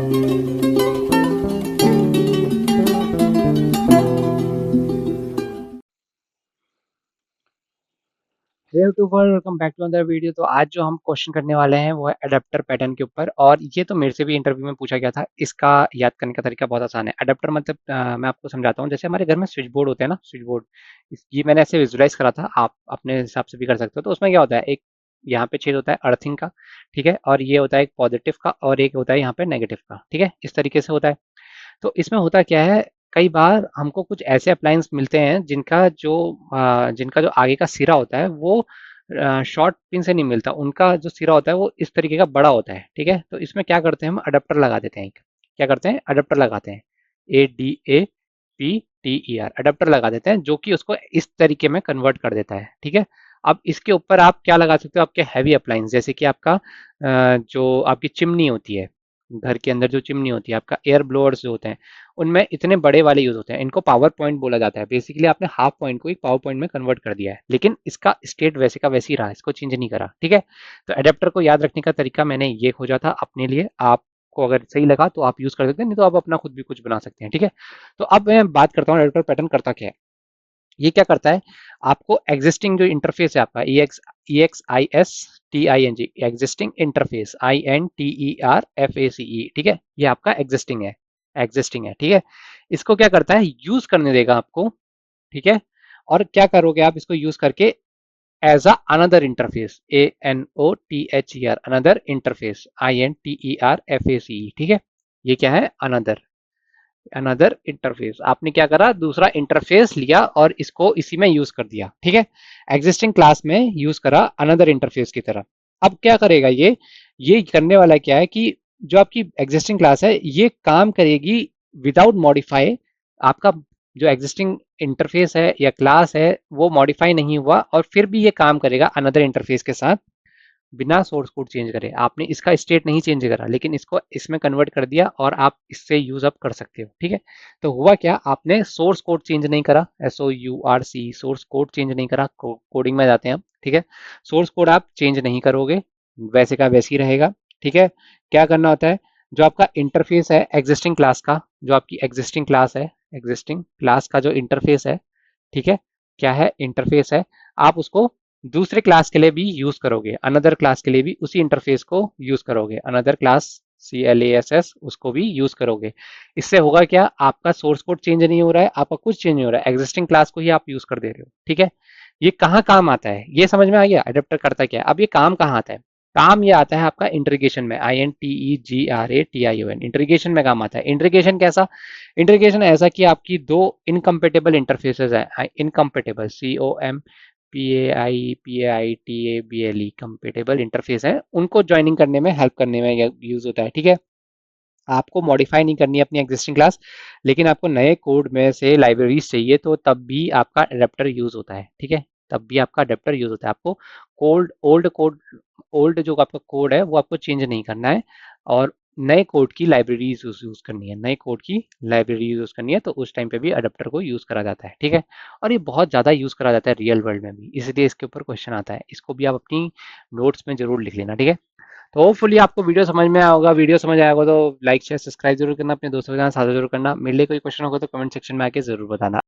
Hey YouTuber, welcome back to another video. तो आज जो हम क्वेश्चन करने वाले हैं वो है अडेप्टर पैटर्न के ऊपर। और ये तो मेरे से भी इंटरव्यू में पूछा गया था। इसका याद करने का तरीका बहुत आसान है। अडेप्टर मतलब मैं आपको समझाता हूँ। जैसे हमारे घर में स्विच बोर्ड होते हैं ना, स्विच बोर्ड, ये मैंने ऐसे विजुलाइज करा था, आप अपने हिसाब से भी कर सकते हो। तो उसमें क्या होता है, एक यहाँ पे छेद होता है अर्थिंग का, ठीक है, और ये होता है एक पॉजिटिव का और एक होता है यहाँ पे नेगेटिव का, ठीक है, इस तरीके से होता है। तो इसमें होता क्या है, कई बार हमको कुछ ऐसे अप्लायंस मिलते हैं जिनका जो आगे का सिरा होता है वो शॉर्ट पिन से नहीं मिलता। उनका जो सिरा होता है वो इस तरीके का बड़ा होता है, ठीक है। तो इसमें क्या करते हैं, हम अडेप्टर लगा देते हैं। क्या करते हैं, अडेप्टर लगाते हैं। ADAPTER अडेप्टर लगा देते हैं, जो कि उसको इस तरीके में कन्वर्ट कर देता है, ठीक है। अब इसके ऊपर आप क्या लगा सकते हो, आपके हैवी अप्लायंस, जैसे कि आपका जो आपकी चिमनी होती है, घर के अंदर जो चिमनी होती है, आपका एयर ब्लोअर्स जो होते हैं, उनमें इतने बड़े वाले यूज होते हैं। इनको पावर पॉइंट बोला जाता है। बेसिकली आपने हाफ पॉइंट को एक पावर पॉइंट में कन्वर्ट कर दिया है, लेकिन इसका स्टेट वैसे का वैसे ही रहा, इसको चेंज नहीं करा, ठीक है। तो एडेप्टर को याद रखने का तरीका मैंने ये खोजा था अपने लिए। आपको अगर सही लगा तो आप यूज कर सकते हैं, नहीं तो आप अपना खुद भी कुछ बना सकते हैं, ठीक है। तो अब मैं बात करता हूँ एडेप्टर पैटर्न करता क्या है। ये क्या करता है, आपको एग्जिस्टिंग जो इंटरफेस है आपका EXISTING एग्जिस्टिंग इंटरफेस INTERFACE, ठीक है, ये आपका एग्जिस्टिंग है, ठीक है। इसको क्या करता है, यूज करने देगा आपको, ठीक है। और क्या करोगे आप इसको यूज करके, as a another interface, ANOTHER another interface INTERFACE, ठीक है। ये क्या है, अनदर अनदर इंटरफेस। आपने क्या करा, दूसरा इंटरफेस लिया और इसको इसी में यूज कर दिया, ठीक है। एग्जिस्टिंग क्लास में यूज करा अनदर इंटरफेस की तरह। अब क्या करेगा ये करने वाला क्या है कि जो आपकी एग्जिस्टिंग क्लास है ये काम करेगी विदाउट मॉडिफाई। आपका जो एग्जिस्टिंग इंटरफेस है या क्लास है वो मॉडिफाई नहीं हुआ, और फिर भी ये काम करेगा अनदर इंटरफेस के साथ बिना सोर्स कोड चेंज करे। आपने इसका स्टेट नहीं चेंज करा, लेकिन इसको इसमें कन्वर्ट कर दिया और आप इससे यूज अप कर सकते हो, ठीक है। तो हुआ क्या, आपने सोर्स कोड चेंज नहीं करा, SOURC सोर्स कोड चेंज नहीं करा। कोडिंग में जाते हैं हम, ठीक है। सोर्स कोड आप चेंज नहीं करोगे, वैसे का वैसे ही रहेगा, ठीक है। क्या करना होता है, जो आपका इंटरफेस है एग्जिस्टिंग क्लास का, जो आपकी एग्जिस्टिंग क्लास है, एग्जिस्टिंग क्लास का जो इंटरफेस है, ठीक है, क्या है, इंटरफेस है, आप उसको दूसरे क्लास के लिए भी यूज करोगे, अनदर क्लास के लिए भी उसी इंटरफेस को यूज करोगे, अनदर क्लास CLASS उसको भी यूज करोगे। इससे होगा क्या, आपका सोर्स कोड चेंज नहीं हो रहा है, आपका कुछ चेंज नहीं हो रहा है, एग्जिस्टिंग क्लास को ही आप यूज कर दे रहे हो, ठीक है। ये कहाँ काम आता है, ये समझ में आ गया अडेप्टर करता क्या है। अब ये काम कहाँ आता है, काम ये आता है आपका इंटीग्रेशन में, INTEGRATION इंटीग्रेशन में काम आता है। इंटीग्रेशन कैसा, इंटीग्रेशन ऐसा कि आपकी दो इनकम्पेटेबल इंटरफेसेस है, इनकम्पेटेबल COMPAIPAITABLE कंपेटेबल इंटरफेस है, उनको ज्वाइनिंग करने में, हेल्प करने में यूज होता है, ठीक है। आपको मॉडिफाई नहीं करनी है अपनी एग्जिस्टिंग क्लास, लेकिन आपको नए कोड में से लाइब्रेरीज चाहिए, तो तब भी आपका अडेप्टर यूज होता है, ठीक है। तब भी आपका अडेप्टर यूज होता है। आपको ओल्ड जो आपका कोड है वो आपको चेंज नहीं करना है, और नए कोड की लाइब्रेरीज यूज करनी है, नए कोड की लाइब्रेरी यूज करनी है, तो उस टाइम पे भी अडेप्टर को यूज करा जाता है, ठीक है। और ये बहुत ज़्यादा यूज करा जाता है रियल वर्ल्ड में भी, इसलिए इसके ऊपर क्वेश्चन आता है। इसको भी आप अपनी नोट्स में जरूर लिख लेना, ठीक है। तो होपफुली आपको वीडियो समझ में आया होगा। वीडियो समझ आया होगा तो लाइक शेयर सब्सक्राइब जरूर करना, अपने दोस्तों के साथ साझा जरूर करना। मेरे लिए कोई क्वेश्चन होगा तो कमेंट सेक्शन में आके जरूर बताना।